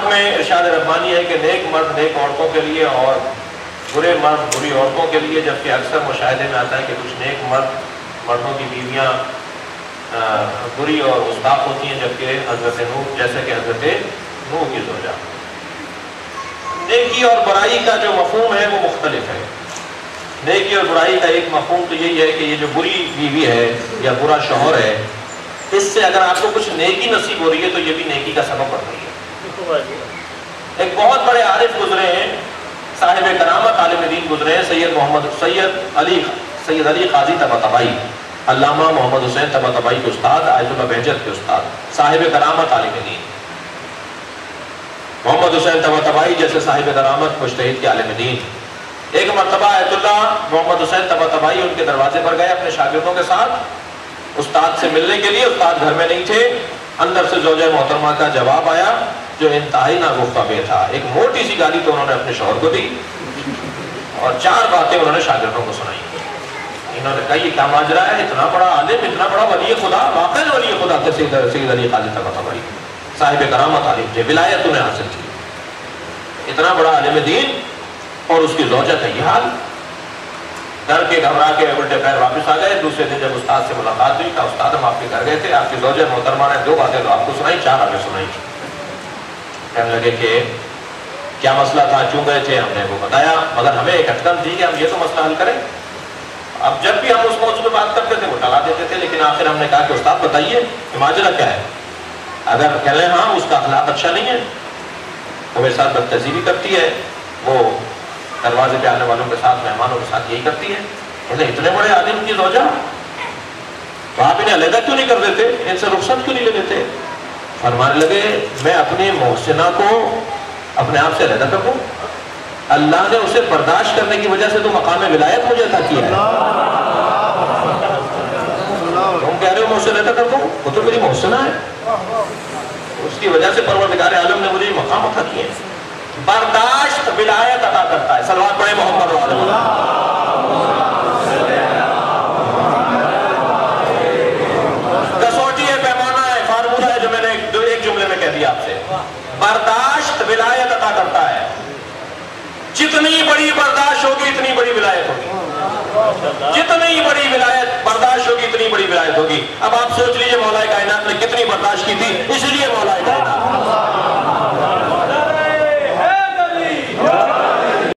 میں ارشاد ربانی ہے کہ نیک مرد نیک عورتوں کے لیے اور برے مرد بری عورتوں کے لیے، جبکہ اکثر مشاہدے میں آتا ہے کہ کچھ نیک مردوں کی بیویاں بری اور گستاخ ہوتی ہیں، جبکہ حضرت نوح جیسے کہ حضرت نوح کی زوجہ۔ نیکی اور برائی کا جو مفہوم ہے وہ مختلف ہے۔ نیکی اور برائی کا ایک مفہوم تو یہی ہے کہ یہ جو بری بیوی ہے یا برا شوہر ہے، اس سے اگر آپ کو کچھ نیکی نصیب ہو رہی ہے تو یہ بھی نیکی کا سبب بن رہی ہے۔ ایک بہت بڑے عارف گزرے ہیں، صاحب کرامت عالم دین گزرے ہیں، سید علی قاضی طباطبائی، علامہ محمد حسین طباطبائی کے استاد، آیت اللہ بہجت کے استاد، صاحب کرامت عالم دین۔ محمد حسین طباطبائی جیسے صاحب کرامت مجتہد کے عالم دین، ایک مرتبہ آیت اللہ محمد حسین طباطبائی ان کے دروازے پر گئے اپنے شاگردوں کے ساتھ استاد سے ملنے کے لیے۔ استاد گھر میں نہیں تھے، اندر سے زوجہ محترمہ کا جواب آیا جو انتہائی ناگفتہ بے تھا۔ ایک موٹی سی گالی تو انہوں نے اپنے شوہر کو دی اور 4 باتیں انہوں نے شاگردوں کو سنائی۔ انہوں نے کہا یہ کیا ماجرا ہے، اتنا بڑا عالم، اتنا بڑا ولی خدا، واقعی ولی خدا تھے سید علی قاضی طباطبائی، صاحب کرامت عالم تھے، ولایت انہیں حاصل تھی، اتنا بڑا عالم دین، اور اس کی زوجہ کا یہ حال۔ ڈر کے گھبرا کے الٹے پیر واپس آ گئے۔ دوسرے دن جب استاد سے ملاقات ہوئی، کہا استاد ہم آپ کے گھر گئے تھے، آپ کی زوجہ محترمہ نے 2 باتیں تو آپ کو سنائی، 4 ہمیں سنائی۔ کہنے لگے کہ کیا مسئلہ تھا، کیوں گئے تھے؟ ہم نے وہ بتایا، مگر ہمیں ایک اٹکن تھی کہ ہم یہ تو مسئلہ حل کریں۔ اب جب بھی ہم اس موضوع پہ بات کرتے تھے وہ ٹلا دیتے تھے، لیکن آخر ہم نے کہا کہ استاد بتائیے کہ ماجرا کیا ہے۔ اگر کہہ لیں ہاں اس کا اخلاق اچھا نہیں ہے، وہ میرے ساتھ بدتہذیبی کرتی ہے، وہ دروازے پہ آنے والوں کے ساتھ مہمانوں کے ساتھ یہی کرتی ہے، انہیں اتنے بڑے عالم کی زوجہ، تو آپ انہیں علیحدہ کیوں نہیں کر دیتے، ان سے رخصت کیوں نہیں لے لیتے؟ فرمانے لگے میں اپنی محسنہ کو اپنے آپ سے علیحدہ کر دوں؟ اللہ نے اسے برداشت کرنے کی وجہ سے تو مقام ولایت مجھے عطا کیا ہے، تم کہہ رہے ہو میں اسے علیحدہ کر دوں؟ وہ تو میری محسنہ ہے، اس کی وجہ سے پروردگار عالم نے مجھے مقام عطا کیا ہے۔ برداشت ولایت عطا کرتا ہے۔ صلوات پڑھیں محمد رسول اللہ۔ کسوٹی ہے، پیمانہ ہے، فارمولہ ہے جو میں نے ایک جملے میں کہہ دیا آپ سے۔ برداشت ولایت عطا کرتا ہے، جتنی بڑی برداشت ہوگی اتنی بڑی ولایت ہوگی، جتنی بڑی ولایت برداشت ہوگی اتنی بڑی ولایت ہوگی۔ اب آپ سوچ لیجئے مولا کائنات نے کتنی برداشت کی تھی، اس لیے مولا کائنات